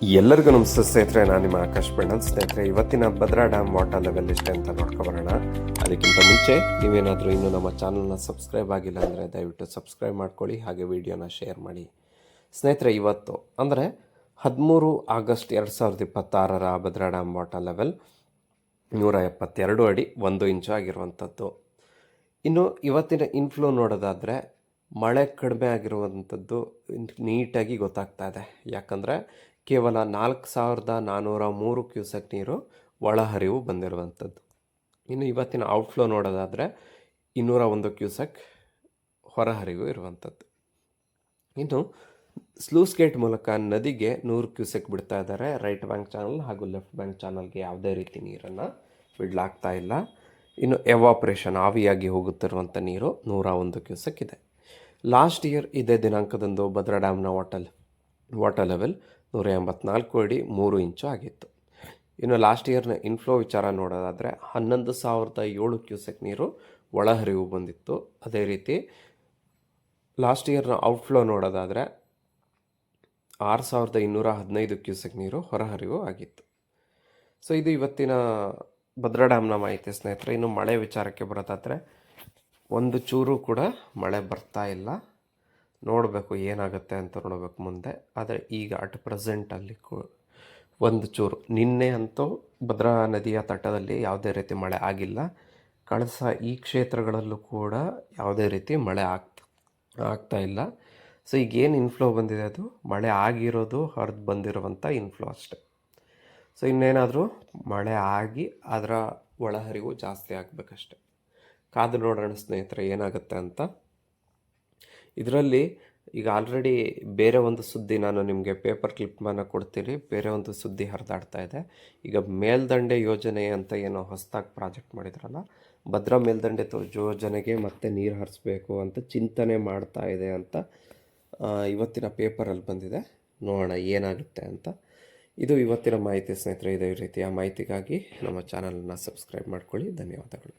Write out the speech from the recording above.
ಎಲ್ಲರಿಗೂ ನಮಸ್ತೆ ಸ್ನೇಹಿತರೆ, ನಾನು ನಿಮ್ಮ ಆಕಾಶ್ ಬಂಡಲ್. ಸ್ನೇಹಿತರೆ, ಇವತ್ತಿನ ಭದ್ರಾ ಡ್ಯಾಮ್ ವಾಟರ್ ಲೆವೆಲ್ ಎಷ್ಟೇ ಅಂತ ನೋಡ್ಕೊಬರೋಣ. ಅದಕ್ಕಿಂತ ಮುಂಚೆ ನೀವೇನಾದರೂ ಇನ್ನೂ ನಮ್ಮ ಚಾನಲ್ನ ಸಬ್ಸ್ಕ್ರೈಬ್ ಆಗಿಲ್ಲ ಅಂದರೆ ದಯವಿಟ್ಟು ಸಬ್ಸ್ಕ್ರೈಬ್ ಮಾಡ್ಕೊಳ್ಳಿ, ಹಾಗೆ ವಿಡಿಯೋನ ಶೇರ್ ಮಾಡಿ. ಸ್ನೇಹಿತರೆ, ಇವತ್ತು ಅಂದರೆ 13 August 2026 Bhadra dam water level 172 ಅಡಿ 1 ಇಂಚು ಆಗಿರುವಂಥದ್ದು. ಇನ್ನು ಇವತ್ತಿನ ಇನ್ಫ್ಲೋ ನೋಡೋದಾದರೆ ಮಳೆ ಕಡಿಮೆ ಆಗಿರುವಂಥದ್ದು ನೀಟಾಗಿ ಗೊತ್ತಾಗ್ತಾ ಇದೆ. ಯಾಕಂದರೆ ಕೇವಲ 4403 ಕ್ಯೂಸೆಕ್ ನೀರು ಒಳಹರಿವು ಬಂದಿರುವಂಥದ್ದು. ಇನ್ನು ಇವತ್ತಿನ ಔಟ್ಫ್ಲೋ ನೋಡೋದಾದರೆ 201 ಕ್ಯೂಸೆಕ್ ಹೊರಹರಿವು ಇರುವಂಥದ್ದು. ಇನ್ನು ಸ್ಲೂಸ್ ಗೇಟ್ ಮೂಲಕ ನದಿಗೆ 100 ಕ್ಯೂಸೆಕ್ ಬಿಡ್ತಾ ಇದ್ದಾರೆ. ರೈಟ್ ಬ್ಯಾಂಕ್ ಚಾನಲ್ ಹಾಗೂ ಲೆಫ್ಟ್ ಬ್ಯಾಂಕ್ ಚಾನಲ್ಗೆ ಯಾವುದೇ ರೀತಿ ನೀರನ್ನು ಬಿಡಲಾಗ್ತಾ ಇಲ್ಲ. ಇನ್ನು ಎವಾಪ್ರೇಷನ್ ಆವಿಯಾಗಿ ಹೋಗುತ್ತಿರುವಂಥ ನೀರು 101 ಕ್ಯೂಸೆಕ್ ಇದೆ. ಲಾಸ್ಟ್ ಇಯರ್ ಇದೇ ದಿನಾಂಕದಂದು ಭದ್ರಾ ಡ್ಯಾಮ್ನ ವಾಟರ್ ಲೆವೆಲ್ 184 ಅಡಿ 3 ಇಂಚು ಆಗಿತ್ತು. ಇನ್ನು ಲಾಸ್ಟ್ ಇಯರ್ನ ಇನ್ಫ್ಲೋ ವಿಚಾರ ನೋಡೋದಾದರೆ 11,007 ಕ್ಯೂಸೆಕ್ ನೀರು ಒಳಹರಿವು ಬಂದಿತ್ತು. ಅದೇ ರೀತಿ ಲಾಸ್ಟ್ ಇಯರ್ನ ಔಟ್ಫ್ಲೋ ನೋಡೋದಾದರೆ 6,215 ಕ್ಯೂಸೆಕ್ ನೀರು ಹೊರಹರಿವು ಆಗಿತ್ತು. ಸೊ ಇದು ಇವತ್ತಿನ ಭದ್ರಾ ಡ್ಯಾಮ್ನ ಮಾಹಿತಿ ಸ್ನೇಹಿತರೆ. ಇನ್ನು ಮಳೆ ವಿಚಾರಕ್ಕೆ ಬರೋದಾದರೆ ಒಂದು ಚೂರು ಕೂಡ ಮಳೆ ಬರ್ತಾ ಇಲ್ಲ. ನೋಡಬೇಕು ಏನಾಗುತ್ತೆ ಅಂತ ನೋಡಬೇಕು ಮುಂದೆ. ಆದರೆ ಈಗ ಅಟ್ ಪ್ರೆಸೆಂಟಲ್ಲಿ ಒಂದು ಚೂರು ನಿನ್ನೆ ಅಂತೂ ಭದ್ರಾ ನದಿಯ ತಟದಲ್ಲಿ ಯಾವುದೇ ರೀತಿ ಮಳೆ ಆಗಿಲ್ಲ. ಕಳಸ ಈ ಕ್ಷೇತ್ರಗಳಲ್ಲೂ ಕೂಡ ಯಾವುದೇ ರೀತಿ ಮಳೆ ಆಗ್ತಾ ಇಲ್ಲ. ಸೊ ಈಗೇನು ಇನ್ಫ್ಲೋ ಬಂದಿದೆ ಅದು ಮಳೆ ಆಗಿರೋದು ಹರಿದು ಬಂದಿರುವಂಥ ಇನ್ಫ್ಲೋ ಅಷ್ಟೆ. ಸೊ ಇನ್ನೇನಾದರೂ ಮಳೆ ಆಗಿ ಅದರ ಒಳಹರಿವು ಜಾಸ್ತಿ ಆಗಬೇಕಷ್ಟೆ. ಕಾದು ನೋಡೋಣ ಸ್ನೇಹಿತರೆ ಏನಾಗುತ್ತೆ ಅಂತ. ಇದರಲ್ಲಿ ಈಗ ಆಲ್ರೆಡಿ ಬೇರೆ ಒಂದು ಸುದ್ದಿ ನಾನು ನಿಮಗೆ ಪೇಪರ್ ಕ್ಲಿಪ್ಪನ್ನು ಕೊಡ್ತೀನಿ. ಬೇರೆ ಒಂದು ಸುದ್ದಿ ಹರಿದಾಡ್ತಾ ಇದೆ. ಈಗ ಮೇಲ್ದಂಡೆ ಯೋಜನೆ ಅಂತ ಏನೋ ಹೊಸದಾಗಿ ಪ್ರಾಜೆಕ್ಟ್ ಮಾಡಿದ್ರಲ್ಲ, ಭದ್ರಾ ಮೇಲ್ದಂಡೆ ಯೋಜನೆಗೆ ಮತ್ತೆ ನೀರು ಹರಿಸ್ಬೇಕು ಅಂತ ಚಿಂತನೆ ಮಾಡ್ತಾ ಇದೆ ಅಂತ ಇವತ್ತಿನ ಪೇಪರಲ್ಲಿ ಬಂದಿದೆ. ನೋಡೋಣ ಏನಾಗುತ್ತೆ ಅಂತ. ಇದು ಇವತ್ತಿನ ಮಾಹಿತಿ ಸ್ನೇಹಿತರೆ. ಇದೇ ರೀತಿಯ ಮಾಹಿತಿಗಾಗಿ ನಮ್ಮ ಚಾನಲನ್ನು ಸಬ್ಸ್ಕ್ರೈಬ್ ಮಾಡ್ಕೊಳ್ಳಿ. ಧನ್ಯವಾದಗಳು.